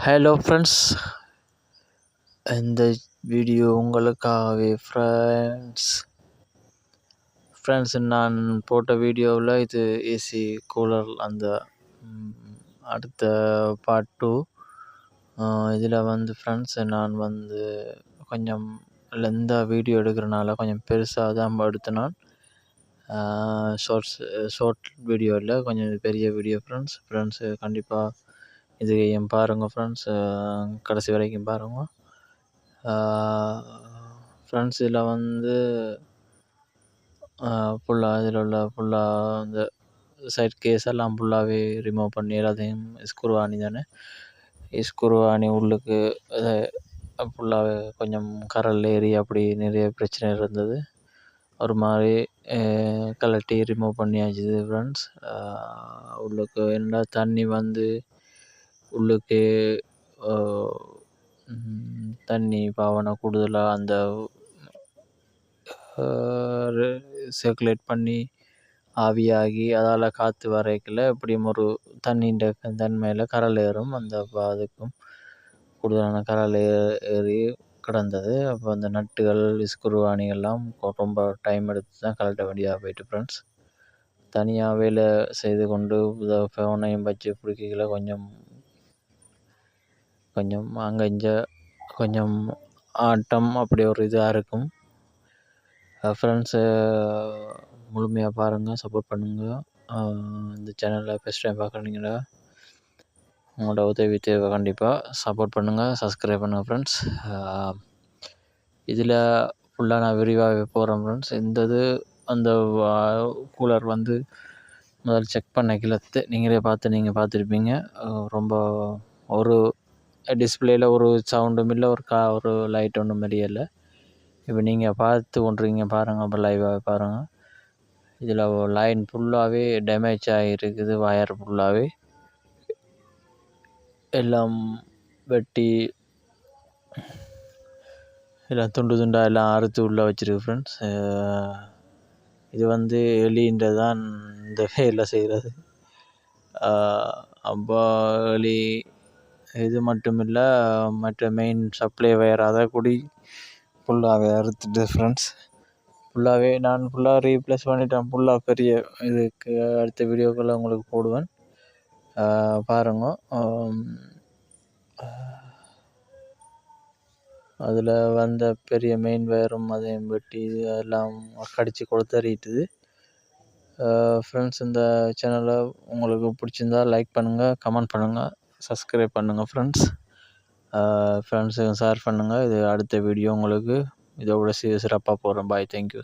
Hello friends, இந்த video உங்களுக்காகவே friends நான் போட்ட வீடியோவில் இது ஏசி கூலர் அந்த அடுத்த பார்ட் 2. இதில் ஃப்ரெண்ட்ஸ் நான் கொஞ்சம் லெந்தாக வீடியோ எடுக்கிறனால கொஞ்சம் பெருசாக தான் எடுத்தேன். ஷார்ட் வீடியோ இல்லை, கொஞ்சம் பெரிய வீடியோ. ஃப்ரெண்ட்ஸு கண்டிப்பாக இது பாருங்கள் ஃப்ரெண்ட்ஸ், கடைசி வரைக்கும் பாருங்கள் ஃப்ரெண்ட்ஸ். இதில் ஃபுல்லாக இதில் உள்ள ஃபுல்லாக இந்த சைட் கேஸ் எல்லாம் ஃபுல்லாகவே ரிமூவ் பண்ணி எல்லாத்தையும் ஸ்க்ரூவாணி தானே, ஸ்க்ரூவாணி உள்ளுக்கு ஃபுல்லாகவே கொஞ்சம் கரல் ஏறி அப்படி நிறைய பிரச்சனை இருந்தது. ஒரு மாதிரி கலட்டி ரிமூவ் பண்ணியாச்சு ஃப்ரெண்ட்ஸ். உள்ளுக்கு என்ன தண்ணி உள்ளுக்கு தண்ணி பாவனை கூடுதலாக அந்த சர்க்குலேட் பண்ணி ஆவியாகி அதால் காற்று வரைக்கல எப்படியும் ஒரு தண்ணின்ற தன்மையில் கரல் ஏறும். அந்த அதுக்கும் கூடுதலான கரல் ஏறி கிடந்தது. அப்போ அந்த நட்டுகள் ஸ்க்ரூவாணிகள்லாம் ரொம்ப டைம் எடுத்து தான் கலட்ட வேண்டியதாக போயிட்டு ஃப்ரெண்ட்ஸ். தனியாக வேலை செய்து கொண்டு ஃபோனையும் வச்சு பிடிக்கல, கொஞ்சம் அங்கே இங்கே கொஞ்சம் ஆட்டம் அப்படி ஒரு இதாக இருக்கும். ஃப்ரெண்ட்ஸு முழுமையாக பாருங்கள், சப்போர்ட் பண்ணுங்கள். இந்த சேனலில் ஃபஸ்ட் டைம் பார்க்குறீங்களா, உங்களோட உதவி தேவை. கண்டிப்பாக சப்போர்ட் பண்ணுங்கள், சப்ஸ்கிரைப் பண்ணுங்கள் ஃப்ரெண்ட்ஸ். இதில் ஃபுல்லாக நான் விரிவாக போகிறேன் ஃப்ரெண்ட்ஸ். அந்த கூலர் முதல் செக் பண்ண கிளத்து நீங்கள் பார்த்துருப்பீங்க. ரொம்ப ஒரு டிஸ்பிளேயில் ஒரு சவுண்டும் இல்லை, ஒரு லைட் ஒன்றும் இல்லை. இப்போ நீங்கள் பார்த்து கொண்டுருக்கீங்க பாருங்கள், அப்போ லைவாக பாருங்கள். இதில் லைன் ஃபுல்லாகவே டேமேஜ் ஆகிருக்குது. வயர் ஃபுல்லாகவே எல்லாம் வெட்டி எல்லாம் துண்டாக எல்லாம் அறுத்து உள்ளே வச்சுருக்கு ஃப்ரெண்ட்ஸ். இது எலின்றதான் இந்த வேலை செய்கிறது. அப்போ எலி இது மட்டும் இல்லை, மற்ற மெயின் சப்ளை வயர் அதை கூடி ஃபுல்லாகவே அறுத்துட்டு ஃப்ரெண்ட்ஸ். நான் ஃபுல்லாக ரீப்ளேஸ் பண்ணிட்டேன். ஃபுல்லாக பெரிய இதுக்கு அடுத்த வீடியோக்களை உங்களுக்கு போடுவேன், பாருங்க. அதில் பெரிய மெயின் வயரும் அதையும் வெட்டி அதெல்லாம் கடித்து கொடுத்தறிட்டுது ஃப்ரெண்ட்ஸ். இந்த சேனலை உங்களுக்கு பிடிச்சிருந்தா லைக் பண்ணுங்கள், கமெண்ட் பண்ணுங்கள், சப்ஸ்கிரைப் பண்ணுங்கள் ஃப்ரெண்ட்ஸ். ஃப்ரெண்ட்ஸுக்கு ஷேர் பண்ணுங்கள். இது அடுத்த வீடியோ உங்களுக்கு இதோட சிறப்பாக போகிறேன். பாய், தேங்க்யூ.